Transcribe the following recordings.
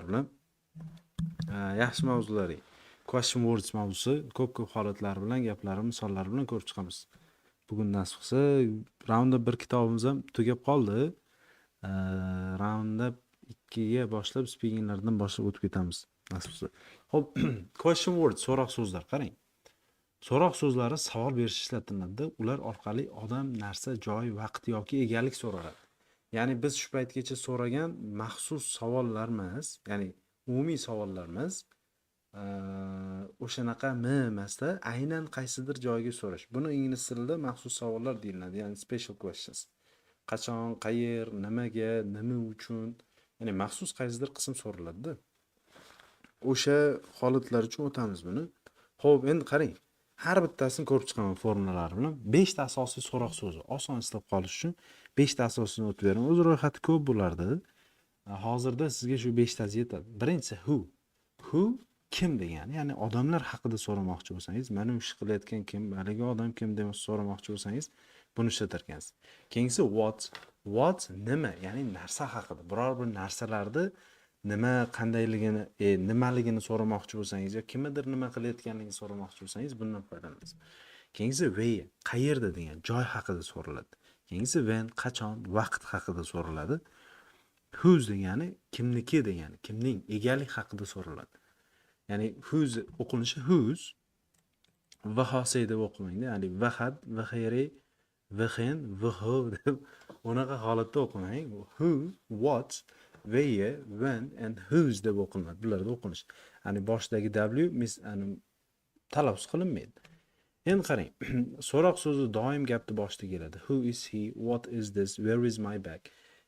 bilan yaxshi mavzular, question words mavzusi ko'p holatlar bilan, gaplar, misollar bilan ko'rib chiqamiz. Bugun nasib qilsa raundda 1 kitobimiz ham tugab qoldi. Raundda 2 ga boshlab speakinglardan boshlab o'tib ketamiz nasib qilsa. Xo'p, question words so'roq so'zlar qarang. So'roq so'zlari savol berish ishlatiladi. Ular orqali odam, narsa, joy, vaqt yoki egalik so'raladi. Ya'ni biz shu paytgacha so'ragan maxsus savollar emas, ya'ni umumiy savollar emas. O'shanaqa emasda aynan qaysidir joyga so'rash. Buni ingliz tilida maxsus savollar deyiladi, ya'ni special questions. Qachon, qayer, nimaga, nima uchun, ya'ni maxsus qaysidir qism so'raladi-da. O'sha holatlar uchun o'tamiz buni. Xo'p, endi qarang. Har bittasini ko'rib chiqaman formulalar bilan. 5 ta asosiy so'roq so'zi oson eslab qolish uchun 5 ta asosini o'tib beraman. O'z ro'yxati ko'p bo'lardi. Hozirda sizga shu 5 tasi yetadi. Birinchisi who. Who kim degani, ya'ni odamlar haqida so'ramoqchi bo'lsangiz, mana shu ish qilayotgan kim, haligi odam kim deb so'ramoqchi bo'lsangiz, buni ishlatar ekansiz. Keyingisi what. What nima, ya'ni narsa haqida. Biror bir narsalarni nima qandayligini, nimaligini so'ramoqchi bo'lsangiz yoki kimdir nima qilayotganligini so'ramoqchi bo'lsangiz, bundan foydalanasiz. Keyingisi where, qayerda degan joy haqida so'raladi. Keyingisi when, qachon, vaqt haqida so'raladi. Whose degani kimniki degani, kimning, egalik haqida so'raladi. Ya'ni whose o'qilishi whose, vahose deb o'qimaydi, ya'ni vahad, vahiri, vahen, vaho deb unaqa holatda o'qimang. Who, what, where, when and whose deb o'qiladi. Bularda o'qilish. Ya'ni boshdagi w talaffuz qilinmaydi. Endi qarang, so'roq so'zi doim gapni boshida keladi. Who is he, what is this, where is my bag?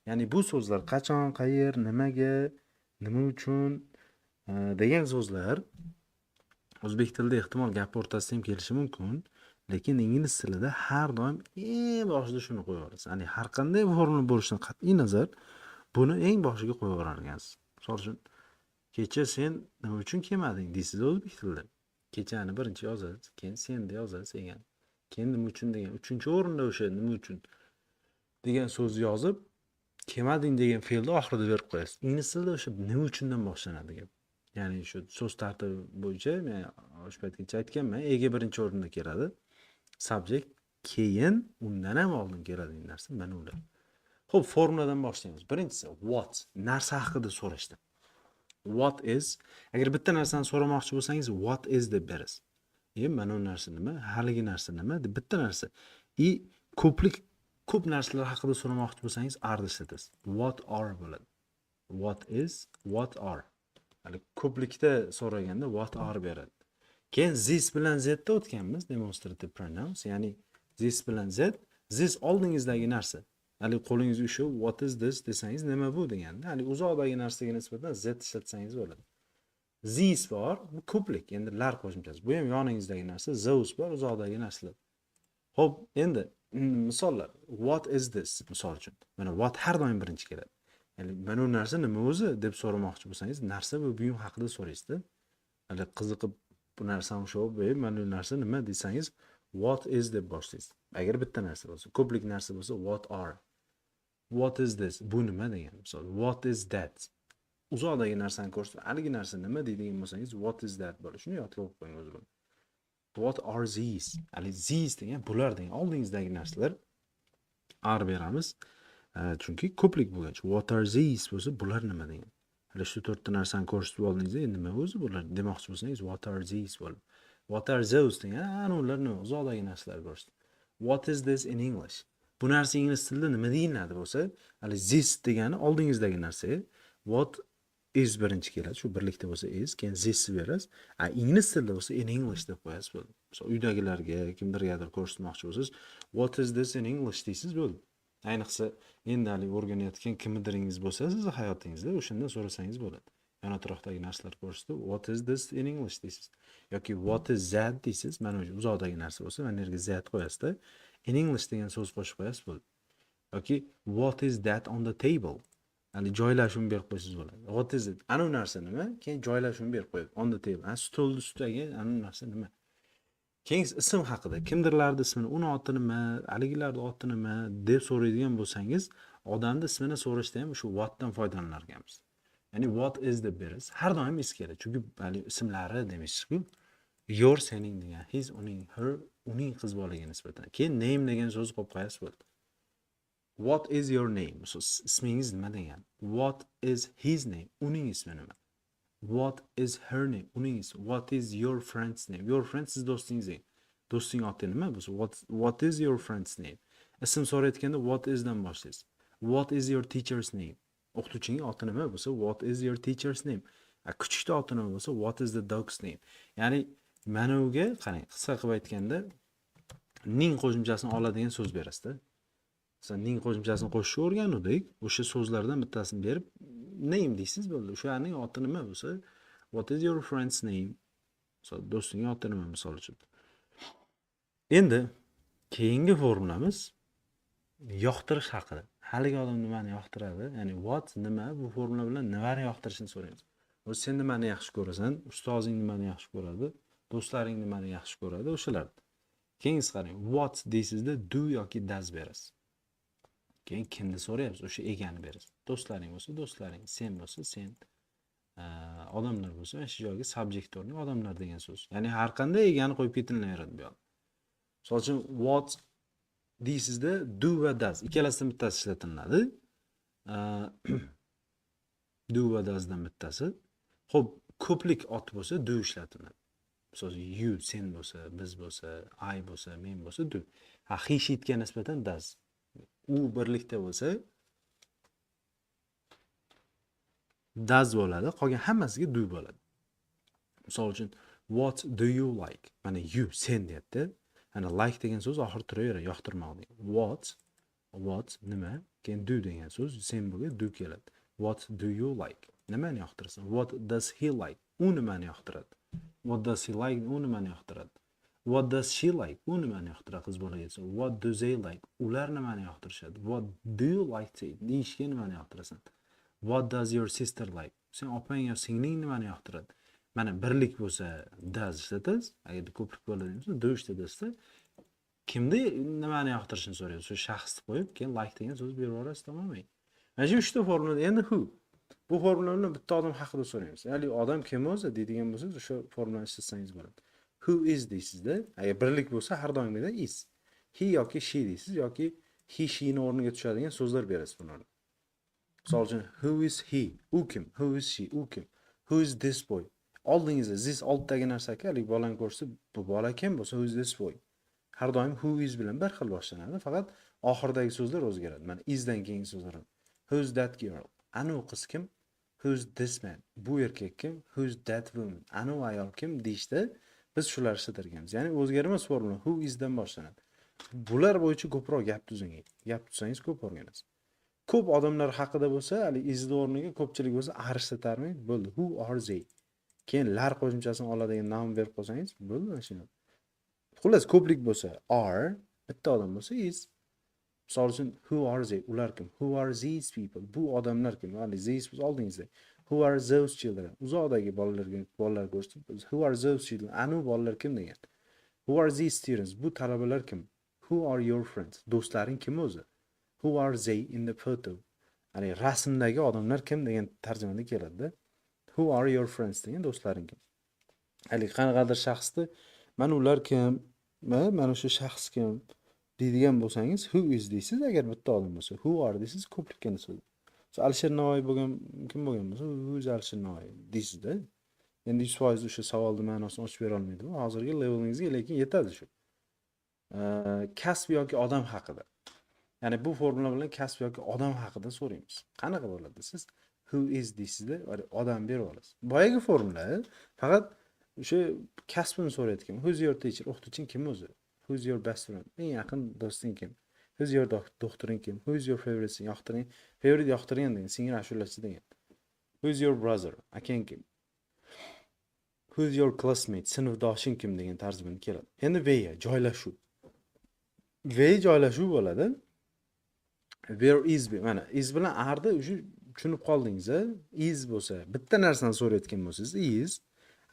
Ya'ni bu so'zlar qachon, qayer, nimaga, nima uchun degan so'zlar o'zbek tilida ehtimol gap o'rtasida ham kelishi mumkin, lekin ingliz tilida har doim eng boshida shuni qo'yamiz. Ya'ni har qanday formula bo'lishidan qat'iy nazar buni eng boshiga qo'yib yuborgansiz. Misol uchun, kecha sen nima uchun kelmading deysiz o'zbek tilida. Kechani birinchi yozasiz, keyin senda yozasiz degan. Keyin nima uchun degan, 3-o'rinda o'sha nima uchun degan so'zni yozib, kelmading degan fe'lni oxirida berib qo'yasiz. Ingliz tilida o'sha nima uchundan boshlanadi gap. Ya'ni shu so'z tartibi bo'yicha men o'sha paytgacha aytganman, ega birinchi o'rinda keladi. Subject keyin undan ham oldin keladigan narsa mana ular. Xo'p, formuladan boshlaymiz. Birinchisi what, narsa haqida so'rashdi. What is, agar bitta narsani so'ramoqchi bo'lsangiz what is deb berasiz. Mana bu narsa nima, haligi narsa nima deb bitta narsa. Ko'p narsalar haqida so'ramoqchi bo'lsangiz are ishlatasiz. What are bo'ladi. What is, what are. Hali ko'plikda so'raganda what are beradi. Keyin this bilan z da o'tganmiz, demonstrative pronouns, ya'ni this bilan z, this oldingizdagi narsa. Hali qo'lingiz ushu what is this desangiz nima bu deganda, hali uzoqdagi narsaga nisbatan z ishlatsangiz bo'ladi. These bor, bu ko'plik, endi lar qo'shimchasi. Bu ham yoningizdagi narsa, those bor, uzoqdagi narsalar. Xo'p, endi misollar. What is this? Misol uchun. Mana what har doim birinchi keladi. Ya'ni mana bu narsa nima o'zi deb so'ramoqchi bo'lsangiz, narsa va buyum haqida so'raysiz-da. Hali qiziqib bu narsam shu, mana bu narsa nima desangiz, what is deb boshlaysiz. Agar bitta narsa bo'lsa, ko'plik narsa bo'lsa what are. What is this? Bu nima degan. Misol, what is that? Uzoqdagi narsani ko'rsatib, haligi narsa nima deydigan bo'lsangiz, what is that bo'lishi. Shuni yodlab qo'ying o'zi bilan. What are these? Ali these degan bular degan oldingizdagi narsalar are beramiz. Chunki ko'plik bo'lgancha what are these bo'lsa bular nima degan. Hali shu 4 ta narsani ko'rsatib oldingizda nima o'zi bular demoqchi bo'lsangiz what are these bo'ladi. What are those degan ular nima uzoqdagi narsalar ko'rsatdi. What is this in English? Bu narsa ingliz tilida nima deyiladi bo'lsa, hali this degani oldingizdagi narsa. What is birinchi keladi, shu birlikda bo'lsa is, keyin this berasiz. Ingliz tilida bo'lsa in English deb qo'yasiz bo'ladi. Misol uydagilarga, kimdirgadir ko'rsatmoqchi bo'lsangiz, what is this in English deysiz bo'ladi. Ayniqsa endi hali o'rganayotgan kimdiringiz bo'lsa, siz hayotingizda o'shandan so'rasangiz bo'ladi. Yon atrofdagi narsalar ko'rsatib, what is this in English deysiz. Yoki what is that deysiz. Mana shu uzoqdagi narsa bo'lsa, mana yerga that qo'yasiz-da. In English degan so'z qo'shib qo'yasiz bo'ladi. Yoki what is that on the table? Hali joylashuvni berib qo'ysiz bo'ladi. What is it? Ana narsa nima? Keyin joylashuvni berib qo'yib on the table. Stolning ustidagi ana narsa nima? Keyin ism haqida, kimdirlarning ismini, uni oti nima, haligilarning oti nima deb so'raydigan bo'lsangiz, odamning ismini so'rashda ham shu what dan foydalanar ekanmiz. Ya'ni what is deb berasiz. Har doim is keladi. Chunki hali ismlari demoqchi-ku. Your sening degan, his uning, her uning qiz bolaga nisbatan. Keyin name degan so'z qo'yib qo'yasiz bo'ldi. What is your name? So ismingiz nima degan? What is his name? Uning ismi nima? What is her name? Uning ismi. What is your friend's name? Your friend siz do'stingiz. Do'sting oti nima bo'lsa, what is your friend's name? Ism so'rayotganda what is dan boshlaysiz. What is your teacher's name? O'qituvchining oti nima bo'lsa, what is your teacher's name? Kuchukda oti nima bo'lsa, what is the dog's name? Ya'ni mana uga qarang, qisqa qilib aytganda ning qo'shimchasini oladigan so'z berasiz-da. Masalan, ning qo'shimchasini qo'shishni o'rganuvdik. O'sha so'zlardan bittasini berib name deysiz bo'ldi. O'shaning oti nima bo'lsa, what is your friend's name? Masalan, do'stingning oti nima misol uchun. Endi keyingi formulamiz yoqtirish haqida. Haligi odam nimani yoqtiradi? Ya'ni what nima, bu formula bilan nimani yoqtirishini so'raymiz. O'zi sen nimani yaxshi ko'rasan? Ustozing nimani yaxshi ko'radi? Do'stlaring nimani yaxshi ko'radi? O'shalar. Keyin qarang, what deysizda do yoki does berasiz. Keyin kimni so'rayapsiz? O'sha egani berasiz. Do'stlaring bo'lsa, do'stlaring, sen bo'lsa, sen. Odamlar bo'lsa, shu joyga subject o'rniga odamlar degan so'z. Ya'ni har qanday egani qo'yib ketilaveradi bu yoqda. Misol uchun what deysizda do va does ikkalasidan bittasi ishlatiladi. Do va doesdan bittasi. Xo'p, ko'plik ot bo'lsa do ishlatiladi. Misol you sen bo'lsa, biz bo'lsa, I bo'lsa, men bo'lsa do. He she'ga nisbatan does. U birlikda bo'lsa does bo'ladi, qolgan hammasiga do bo'ladi. Misol uchun what do you like? Mana you sen deyapti. Ana like degan so'z oxir turaveradi, yoqtirmoq degan. What nima? Keyin do degan so'z sen bo'lga do keladi. What do you like? Nimani yoqtirasan? What does he like? U nimani yoqtiradi? What does he like? U nimani yoqtiradi? What does she like? U nimani yoqtiradi qiz bolaga? What do they like? Ular nimani yoqtirishadi? What do you like to eat? Deyishga nimani yoqtirasan? What does your sister like? Sen opang yo singling nimani yoqtiradi? Mana birlik bo'lsa does ishlatasiz. Agar ko'plik bo'ladi desa do ishlatasiz. Kimni nimani yoqtirishini so'raysiz. Shu shaxsni qo'yib, keyin like degan so'z berib yuborasiz, tamommi? Mana shu 3 ta formulada endi who. Bu formulani bitta odam haqida so'raymiz. Ya'ni odam kim o'zi deydigan bo'lsangiz, o'sha formulani ishlatsangiz bo'ladi. Who is deysizda. Agar birlik bo'lsa har doimgidek is. He yoki she deysiz yoki he she ni o'rniga tushadigan so'zlar berasiz bularni. Misol uchun who is he? U kim? Who is she? U kim? Who is this boy? Oldingizda this oltdagi narsa-ku, hali bolani ko'rsa, bu bola kim bo'lsa, who is this boy? Har doim who is bilan bir xil boshlanadi, faqat oxirdagi so'zlar o'zgaradi. Mana is dan keyingi so'zlar. Who's that girl? Anu qiz kim? Who's this man? Bu erkak kim? Who's that woman? Anu ayol kim deyishda biz shular ishlatarkanmiz. Ya'ni o'zgarmas formula who is dan boshlanadi. Bular bo'yicha ko'proq gap tuzing. Gap tuzsangiz ko'p o'rganasiz. Ko'p odamlar haqida bo'lsa, hali is o'rniga ko'pchilik bo'lsa are ishlatarmiz. Bo'ldi. Who are they? Keyin lar qo'shimchasini oladigan noun berib qo'ysangiz, bo'ldi mana shuni. Xullas ko'plik bo'lsa are, bitta odam bo'lsa is. Misol uchun who are they? Ular kim? Who are these people? Bu odamlar kim? Ya'ni these biz oldingizda. Who are those children? Uzoqdagi bolalar ko'rsatib, who are those children? Anu bolalar kim degan. Who are these students? Bu talabalar kim? Who are your friends? Do'stlaring kim o'zi? Who are they in the photo? Ya'ni rasmdagi odamlar kim degan tarjimada keladi-da. Who are your friends degan do'stlaring kim? Hali qanaqadir shaxsni mana ular kim? Mana shu shaxs kim deydigan bo'lsangiz who is deysiz agar bitta odam bo'lsa. Who are deysiz ko'plikka nisbatan. Alisher Navoiy bo'lgan kim bo'lgan bo'lsa, who is Alisher Navoiy deysiz-da. Endi 100% o'sha savolning ma'nosini ochib bera olmaydi. Hozirgi levelingizga lekin yetadi shu. Kasb yoki odam haqida. Ya'ni bu formula bilan kasb yoki odam haqida so'raymiz. Qanaqa bo'ladi siz? Who is deysizda, odam berib olasiz. Boyagi formula faqat o'sha kasbini so'rayotgan. Who's your teacher? O'qituvching kim o'zi? Who's your best friend? Eng yaqin do'sting kim? Who's your doctoring kim? Who's your favorite singer? Yoqtiring. Favorite yoqtirgan degan, singer ashulachi degan. Who's your brother? Akang kim? Who's your classmate? Sinfdoshing kim degan tarjimani keladi. Endi where joylashuv. Where joylashuv bo'ladi. Where is mana is bilan arda o'sha tushunib qoldingiz, is bo'lsa, bitta narsani so'rayotgan bo'lsangiz is,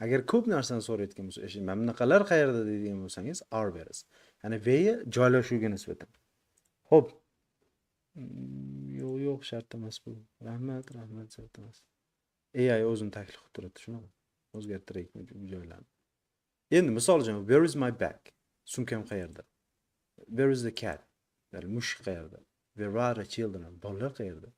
agar ko'p narsani so'rayotgan bo'lsa, o'sha mana bunaqalar qayerda deydigan bo'lsangiz are berasiz. Ya'ni where joylashuvga nisbatan. Xo'p. Yo'q, shart emas bu. Rahmat, shart emas. AI o'zini taklif qilib turadi, shunaqa. O'zgartiraylik bu joylarni. Endi misol uchun, where is my bag? Sumkam qayerda? Where is the cat? Ya'ni mushuk qayerda? Where are the children? Bolalar qayerda?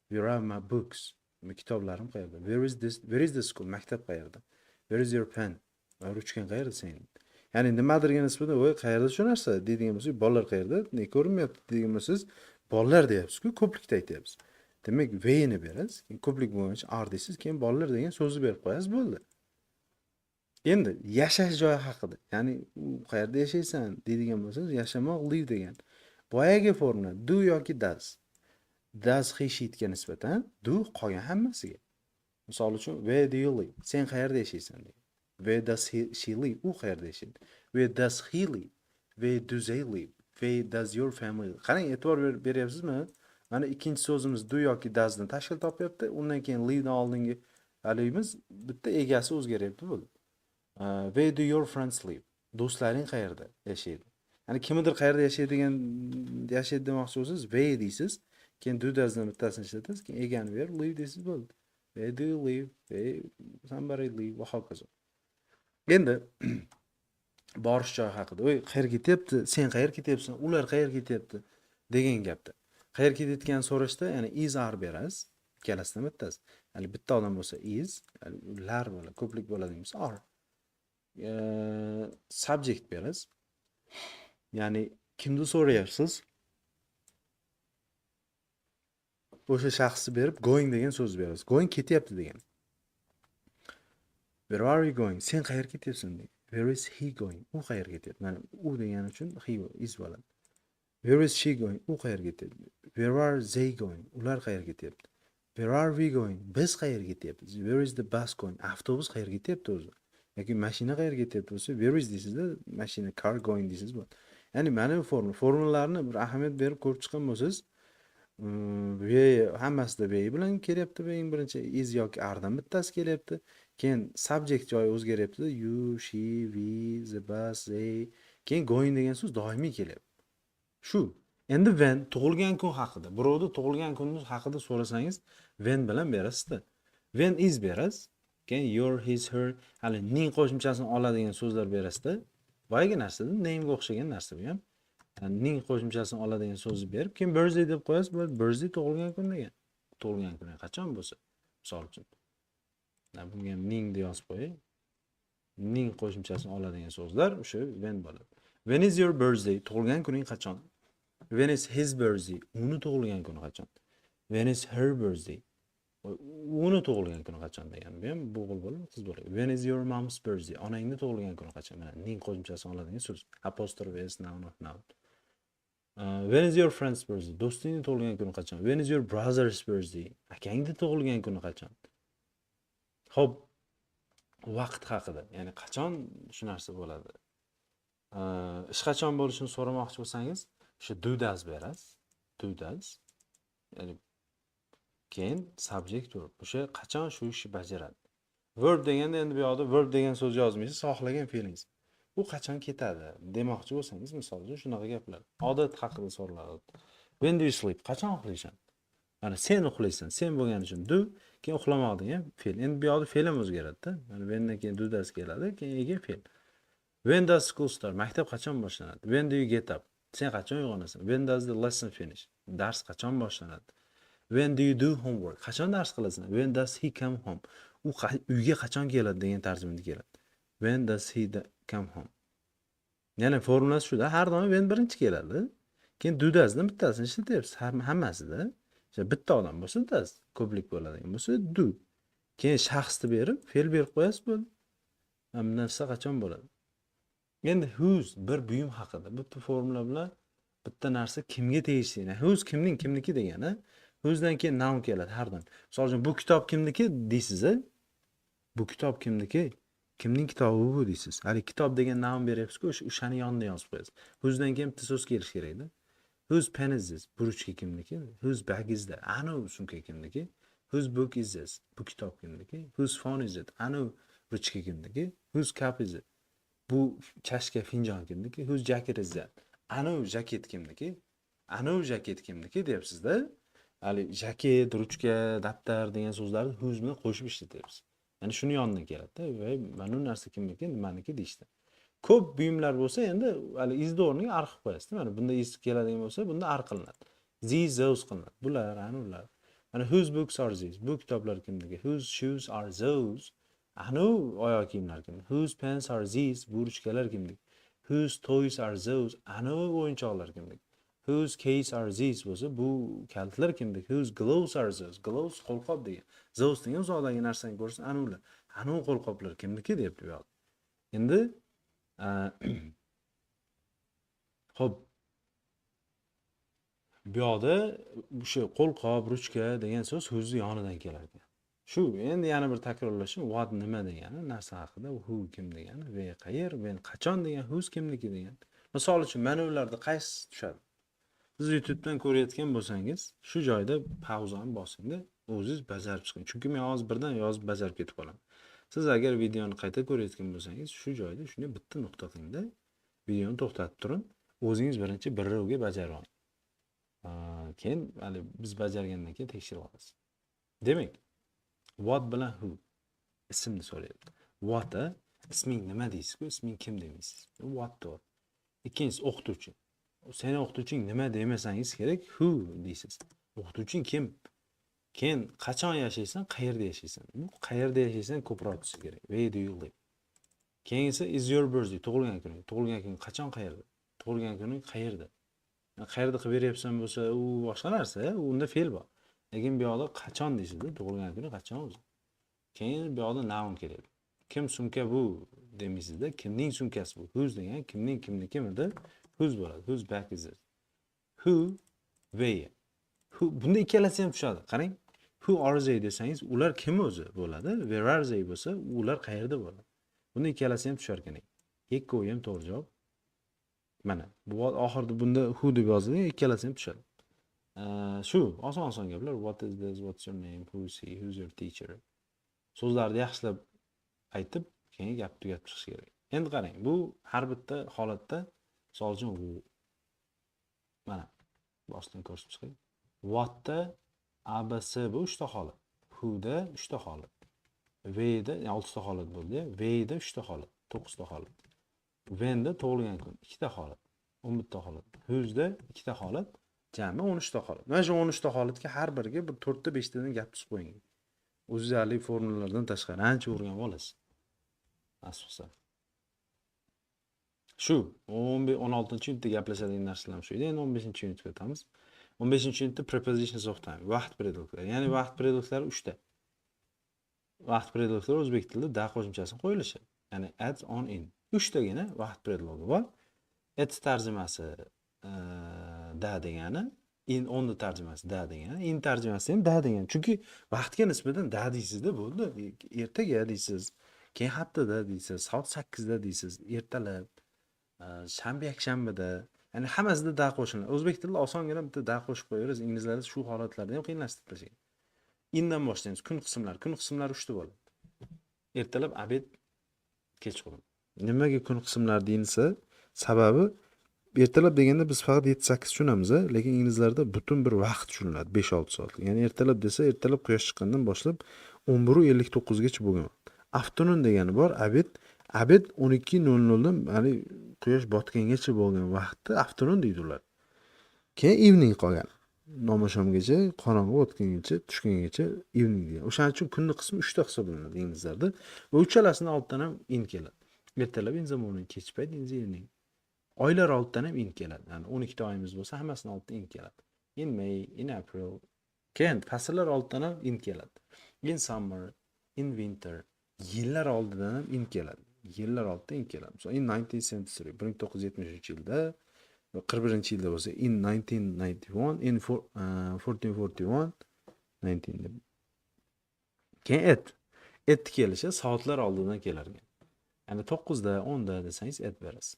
Where are my books? Kitoblarim qayerda? Where is the school? Maktab qayerda? Where is your pen? Ruchkan qayerda sening? Ya'ni nimadirga nisbatan voy qayerda shu narsa deydigan bo'lsak, bolalar qayerda? Ne ko'rinmayapti degan bo'lsangiz, bolalar deyapsiz-ku, ko'plikda aytyapsiz. Demak, wayni berasiz, ko'plik bo'lgach are deysiz, keyin bolalar degan so'zni berib qo'yasiz, bo'ldi. Endi yashash joyi haqida, ya'ni u qayerda yashaysan deydigan bo'lsangiz, yashamoq live degan. Boyagi formula do yoki does. Does he she'ga nisbatan do qolgan hammasiga. Misol uchun where do you live? Sen qayerda yashaysan degan. Where does she live? U qayerda yashaydi? Where does he live? Where do they live? Where does your family live? Qarang, e'tibor beryapsizmi? Mana ikkinchi so'zimiz do yoki doesdan tashkil topyapti. Undan keyin livedan oldingi haligimiz bitta egasi o'zgaryapti bo'ldi. Where do your friends live? Do'stlaring qayerda yashaydi? Ya'ni kimdir qayerda yashaydi demoqchi bo'lsangiz, where deysiz, keyin do doesdan bittasini ishlatasiz, keyin egani berib live deysiz, bo'ldi. Where do you live? Where somebody live va hokazo. Endi borish joyi haqida, "Voy, qayerga ketyapti? Sen qayerga ketyapsan? Ular qayerga ketyapti?" degan gapda. Qayerga ketayotganini so'rashda, ya'ni is are berasiz. Ikkalasidan bittasi. Ya'ni bitta odam bo'lsa is, ya'ni ular bo'ladi, ko'plik bo'ladigan bo'lsa are. Subject berasiz. Ya'ni kimni so'rayapsiz? O'sha shaxsni berib going degan so'z berasiz. Going ketyapti degan. Where are you going? Sen qayerga ketyapsan degan. Where is he going? U qayerga ketyapti? Mana u degani uchun he is bo'ladi. Where is she going? U qayerga ketyapti? Where are they going? Ular qayerga ketyapti? Where are we going? Biz qayerga ketyapmiz? Where is the bus going? Avtobus qayerga ketyapti o'zi? Yoki mashina qayerga ketyapti bo'lsa, where is deysizda, mashina car going deysiz bo'ladi. Ya'ni mana bu formulalarni bir ahamiyat berib ko'rib chiqqan bo'lsangiz, hammasida be bilan kelyapti, eng birinchi is yoki are-dan bittasi kelyapti. Keyin subject joyi o'zgaryapti. You, she, we, the bus, they. Keyin going degan so'z doimiy kelyapti. Shu. Endi when tug'ilgan kun haqida, birovni tug'ilgan kuni haqida so'rasangiz, when bilan berasizda. When is berasiz. Keyin your, his, her, hali ning qo'shimchasini oladigan so'zlar berasizda. Boyagi narsada name'ga o'xshagan narsa bu ham. Yani ning qo'shimchasini oladigan so'zni berib, keyin birthday deb qo'yasiz, bo'ladi. Birthday tug'ilgan kun degan. Tug'ilgan kuni qachon bo'lsa, misol uchun. Bunga ning deb yozib qo'ying. Ning qo'shimchasini oladigan so'zlar o'sha when bo'ladi. When is your birthday? Tug'ilgan kuning qachon? When is his birthday? Uni tug'ilgan kuni qachon? When is her birthday? Uni tug'ilgan kuni qachon degan. Bu ham bo'g'il bo'ladi, qiz bo'ladi. When is your mom's birthday? Onangni tug'ilgan kuni qachon? Mana ning qo'shimchasini oladigan so'z. Apostrophe s noun of noun. When is your friend's birthday? Do'stingni tug'ilgan kuni qachon? When is your brother's birthday? Akangni tug'ilgan kuni qachon? Xo'p, vaqt haqida, ya'ni qachon shu narsa bo'ladi? Ish qachon bo'lishini so'ramoqchi bo'lsangiz, o'sha do does berasiz. Do does. Ya'ni keyin subject verb. O'sha qachon shu ishni bajaradi. Verb deganda endi bu yoqda verb degan so'z yozmaysiz, xohlagan fe'lingiz. U qachon ketadi demoqchi bo'lsangiz, misol uchun shunaqa gaplar. Odat haqida so'raladi. When do you sleep? Qachon uxlaysan? Mana sen uxlaysan, sen bo'lgani uchun do, keyin uxlamoq degan fe'l. Endi bu yoqda fe'l ham o'zgaradi-da. Mana whendan keyin do does keladi, keyin ega fe'l. When does school start? Maktab qachon boshlanadi? When do you get up? Sen qachon uyg'onasan? When does the lesson finish? Dars qachon boshlanadi? When do you do homework? Qachon dars qilasan? When does he come home? U uyga qachon keladi degan tarjimada keladi. When does he come home? Ya'ni formulasi shu-da, har doim when birinchi keladi. Keyin do doesdan bittasini ishlatyapsiz, hammasida. Bitta odam bo'lsa does, ko'plik bo'ladigan bo'lsa do. Keyin shaxsni berib, fe'l berib qo'yasiz, bo'ldi. Mana bu narsa qachon bo'ladi? Endi whose bir buyum haqida bitta formula bilan bitta narsa kimga tegishli. Whose kimniki degani, whose'dan keyin noun keladi har doim. Misol uchun bu kitob kimniki deysiz, bu kitob kimniki? Kimning kitobi bu deysiz. Hali kitob degan noun beryapsiz-ku, o'shani yoniga yozib qo'yasiz. Whose'dan keyin bitta so'z kelish kerak-da. Whose pen is this? Bu ruchka kimniki? Whose bag is that? Anu sumka kimniki? Whose book is this? Bu kitob kimniki? Whose phone is it? Anu ruchka kimniki? Whose cup is it? Bu chashka finjon kimniki? Whose jacket is that? Anu jaket kimniki? Anu jaket kimniki deyapsiz-da. hali jaket, ruchka, daftar degan so'zlarni whose bilan qo'shib ishlatamiz. Ya'ni shuni yonidan keladi-da. Va mana bu narsa kimniki? Nimaniki deyishdi. Ko'p buyumlar bo'lsa, endi hali isni o'rniga ar qilib qo'yasiz. Mana bunda is keladigan bo'lsa, bunda ar qilinadi. These, those qilinadi. Bular, ana ular. Mana whose books are these? Bu kitoblar kimniki? Whose shoes are those? Ana oyoq kiyimlar kimniki? Whose pens are these? Bu ruchkalar kimniki? Whose toys are those? Ana o'yinchoqlar kimniki? Whose case are these bo'lsa, bu kaltlar kimniki? Whose gloves are those? Gloves qo'lqop degan. Those degan uzoqdagi narsani ko'rsa, ana ular. Ana qo'lqoplar kimniki deyapti bu yoqda. Endi xo'p, bu yoqda o'sha qo'lqop, ruchka degan so'z whose yonidan kelar ekan. Shu endi yana bir takrorlashim, what nima degani, narsa haqida, who kim degani, where qayer, when qachon degan, whose kimniki degan. Misol uchun mana ularda qaysi tushadi? Siz YouTubedan ko'rayotgan bo'lsangiz, shu joyda pauzani bosingda, o'zingiz bajarib chiqing. Chunki men hozir birdan yozib bajarib ketib qolaman. Siz agar videoni qayta ko'rayotgan bo'lsangiz, shu joyda shunday bitta nuqta qilingda, videoni to'xtatib turing, o'zingiz birinchi bir rovga bajarib oling. Keyin hali biz bajargandan keyin tekshirib olasiz. Demak, what bilan who ismni so'rayapti. What isming nima deysiz-ku, isming kim demaysiz. What to. Ikkinchisi o'qituvchi. Seni o'qituvching nima demasangiz kerak, who deysiz. O'qituvching kim? Keyin qachon yashaysan, qayerda yashaysan? Bu qayerda yashaysan ko'proq tusish kerak. Where do you live? Keyingisi is your birthday, tug'ilgan kuning. Tug'ilgan kuning qachon, qayerda? Tug'ilgan kuning qayerda? Qayerda qilib beryapsan bo'lsa, u boshqa narsa, unda fe'l bor. Lekin bu yoqda qachon deysiz-da, tug'ilgan kuni qachon o'zi. Keyin bu yoqda noun keladi. Kim sumka bu demaysiz-da, kimning sumkasi bu? Whose degan kimnikimidi? Whose bo'ladi. Whose bag is it? Who, where. Who, bunda ikkalasi ham tushadi. Qarang. Who are they desangiz, ular kim o'zi bo'ladi. Where are they bo'lsa, ular qayerda bo'ladi. Bunda ikkalasi ham tushar ekan. Ikkovi ham to'g'ri javob. Mana, bu oxirida bunda who deb yozilgan, ikkalasi ham tushadi. Shu oson gaplar. What is this? What's your name? Who's he? Who's your teacher? So'zlarni yaxshilab aytib, keyin gap tugatib chiqish kerak. Endi qarang, bu har bitta holatda misol uchun mana boshdan ko'rsatib chiqing. What da ABC bu 3 ta holat. Who da 3 ta holat. Where da 6 ta holat bo'ldi. Where da 3 ta holat, 9 ta holat. When da tug'ilgan kun 2 ta holat, 11 ta holat. Whose da 2 ta holat, jami 13 ta holat. Mana shu 13 ta holatga har biriga bir 4 ta 5 tadan gap tuzib qo'ying. O'zingizlik formulalardan tashqari ancha o'rganib olasiz. Asosda. Shu 16-unitda gaplashadigan narsalar shu edi. Endi 15-unitga o'tamiz. 15-unitda prepositions of time, vaqt prediktlari. Ya'ni vaqt prediktlari 3 ta. Vaqt prediktlari o'zbek tilida da qo'shimchasi qo'yilishi. Ya'ni at, on, in. 3 tagina vaqt prediktlari bor. At tarjimasi da degani, in on the tarjimasi da degani, in tarjimasi ham da degani. Chunki vaqtga nisbatan da deysizda bo'ldi. Ertaga deysiz, keyin haftada deysiz, soat 8 da deysiz, ertalab, shanba yakshanbada. Ya'ni hammasida da qo'shiladi. O'zbek tilida osongina bitta da qo'shib qo'yaverasiz. Inglizlarda shu holatlarda ham qiyinlashtirib tashlagan. Indan boshlaymiz. Kun qismlari 3 ta bo'ladi. Ertalab, obed, kechqurun. Nimaga kun qismlari deyilsa, sababi ertalab deganda biz faqat 7-8 tushunamiz, lekin inglizlarda butun bir vaqt tushuniladi, 5-6 soat. Ya'ni ertalab desa, ertalab quyosh chiqqandan boshlab 11:59 gacha bo'lgan. Afternoon degani bor, obed 12:00 dan hali quyosh botgangacha bo'lgan vaqtni afternoon deydi ular. Keyin evening qolgan. Nomashomgacha, qorong'i botgangacha, tushgangacha evening degan. O'shaning uchun kunning qismi 3 ta hisoblanadi inglizlarda va uchalasining oldidan ham in keladi. Ertalab in the morning, kech payt in the evening. Oylar oldidan ham in keladi. Ya'ni 12 ta oyimiz bo'lsa, hammasining oldidan in keladi. In May, in April. Keyin fasllar oldidan ham in keladi. In summer, in winter. Yillar oldidan ham in keladi. Yillar oldidan in keladi. Masalan, in 1973, 1973-yilda va 41-yilda bo'lsa, in 1991, in 1441, 19 deb. Keyin et kelishi soatlar oldidan kelar ekan. Ya'ni 9 da, 10 da desangiz et berasiz.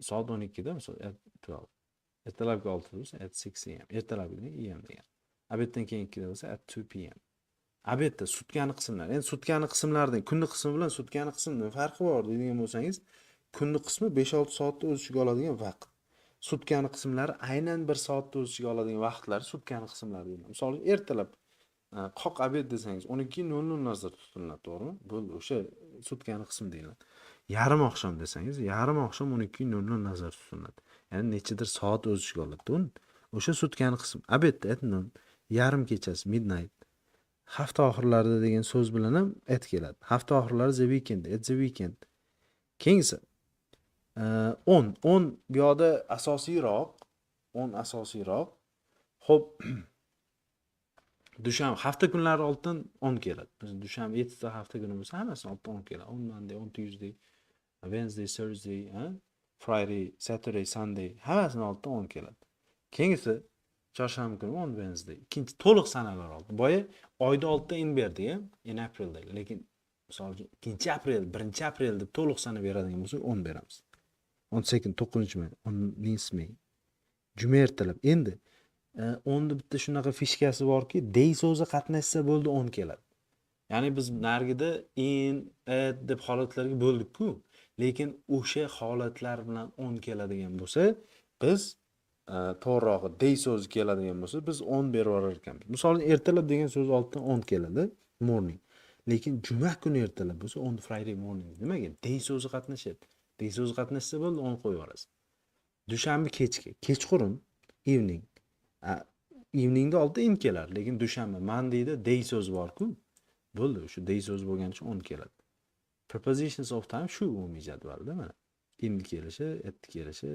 Soat 12 da misol at 12. Ertalabki 6 bo'lsa at 6 am. Ertalabki am degan. Obeddan keyin 2 da bo'lsa at 2 pm. Obedda sutkani qismlar. Endi sutkani qismlardan kunni qismi bilan sutkani qismining farqi bor deydigan bo'lsangiz, kunni qismi 5-6 soatni o'z ichiga oladigan vaqt. Sutkani qismlari aynan 1 soatni o'z ichiga oladigan vaqtlari sutkani qismlari deyiladi. Misol ertalab qoq obed desangiz 12:00 nazarda tutiladi, to'g'rimi? Bo'ldi, o'sha sutkani qism deyiladi. Yarim oqshom desangiz, yarim oqshom 12:00 nazarda tutiladi. Ya'ni nechadir soat o'z ichiga oladi. O'sha sutkani qism. Obed at noon, yarim kechasi midnight. Hafta oxirlarida degan so'z bilan ham at keladi. Hafta oxirlari the weekend, at the weekend. Keyingi 10 bu yoqda asosiyroq, 10 asosiyroq. Xo'p, dushanba hafta kunlari oldidan 10 keladi. Biz dushanba 7 ta hafta kuni bo'lsa, hammasi oldidan 10 keladi. 10 Monday, 10 Tuesday, Wednesday, Thursday, Friday, Saturday, Sunday hammasini oldidan 10 keladi. Keyingisi chorshanba kuni 10 Wednesday. Ikkinchi to'liq sanalar oldi. Boya oyda oldidan in berdik, in April deydi. Lekin misol uchun 2-aprel, 1-aprel deb to'liq sana beradigan bo'lsak 10 beramiz. 18, 9-may, 10-may. Juma ertalab. Endi 10ni bitta shunaqa fishkasi borki, day so'zi qatnashsa bo'ldi 10 keladi. Ya'ni biz nargida in, at deb holatlarga bo'ldik-ku. Lekin o'sha holatlar bilan 10 keladigan bo'lsa, biz to'g'rirog'i day so'zi keladigan bo'lsa, biz 10 berib yurar ekanmiz. Misol ertalab degan so'z oldidan 10 keladi, morning. Lekin juma kuni ertalab bo'lsa 10 Friday morning. Nimaga? Day so'zi qatnashyapti. Day so'zi qatnashsa bo'ldi 10 qo'yib yuborasiz. Dushanba kechki, kechqurun, evening. Eveningda oldin in kelar, lekin dushanba, mondayda day so'zi bor-ku. Bo'ldi, o'sha day so'zi bo'lgani uchun 10 keladi. Prepositions of time shu umumiy jadvalda mana. In kelishi, at kelishi,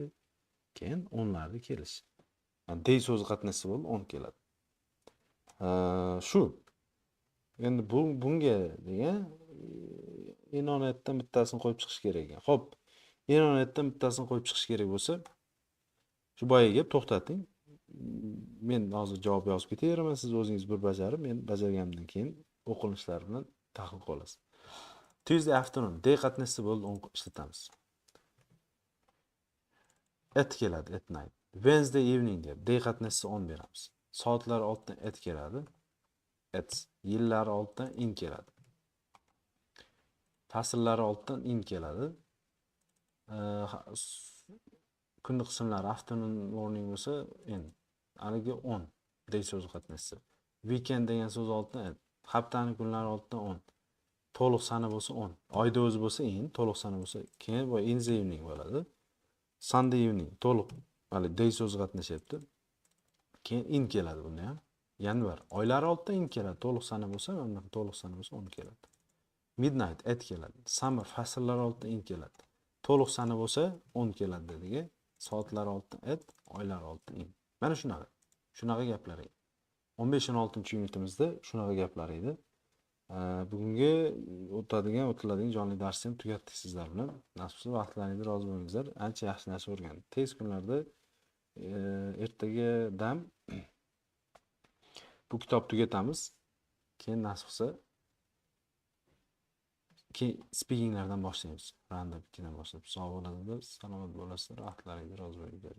keyin onlarni kelishi. Day so'zi qatnashsa bo'ldi 10 keladi. Shu. Endi bunga degan inonatdan bittasini qo'yib chiqish kerak ekan. Xo'p, inonatdan bittasini qo'yib chiqish kerak bo'lsa, shu boyaga gap to'xtating. Men hozir javob yozib ketaveraman, siz o'zingiz bir bajarib, men bajarganimdan keyin o'qilishlar bilan tahlil qilasiz. Tuesday afternoon, day qatnashsa bo'ldi 10 ishlatamiz. At keladi, at night. Wednesday evening deb day qatnashsa 10 beramiz. Soatlar oldidan at keladi. At. Yillari oldidan in keladi. Fasllari oldidan in keladi. Kunni qismlari afternoon, morning bo'lsa in. Haligi 10 day so'zi qatnashsa. Weekend degan so'z oldidan haftaning kunlari oldidan 10. To'liq sana bo'lsa 10. Oyda o'zi bo'lsa in, to'liq sana bo'lsa keyin bu in the evening bo'ladi. Sunday evening to'liq hali day so'zi qatnashyapti. Keyin in keladi bunda ham. Yanvar oylari oldidan in keladi. To'liq sana bo'lsa, mana to'liq sana bo'lsa 10 keladi. Midnight at keladi. Summer fasllari oldidan in keladi. To'liq sana bo'lsa 10 keladi dediga. Soatlar oldidan at, oylar oldidan in. Mana shunaqa gaplar edi. 15-16-yunitimizda shunaqa gaplar edi. Bugungi o'tiladigan jonli darsni ham tugatdik sizlar bilan. Nasibsiz vaqtlaringizda rozi bo'lingizlar. Ancha yaxshi narsa o'rgandik. Tez kunlarda ertaga dam bu kitobni tugatamiz. Keyin nasibsiz speakinglardan boshlaymiz. Round up 2dan boshlab. Sog' bo'lasizlar, salomat bo'lasizlar, vaqtlaringizda rozi bo'lingizlar.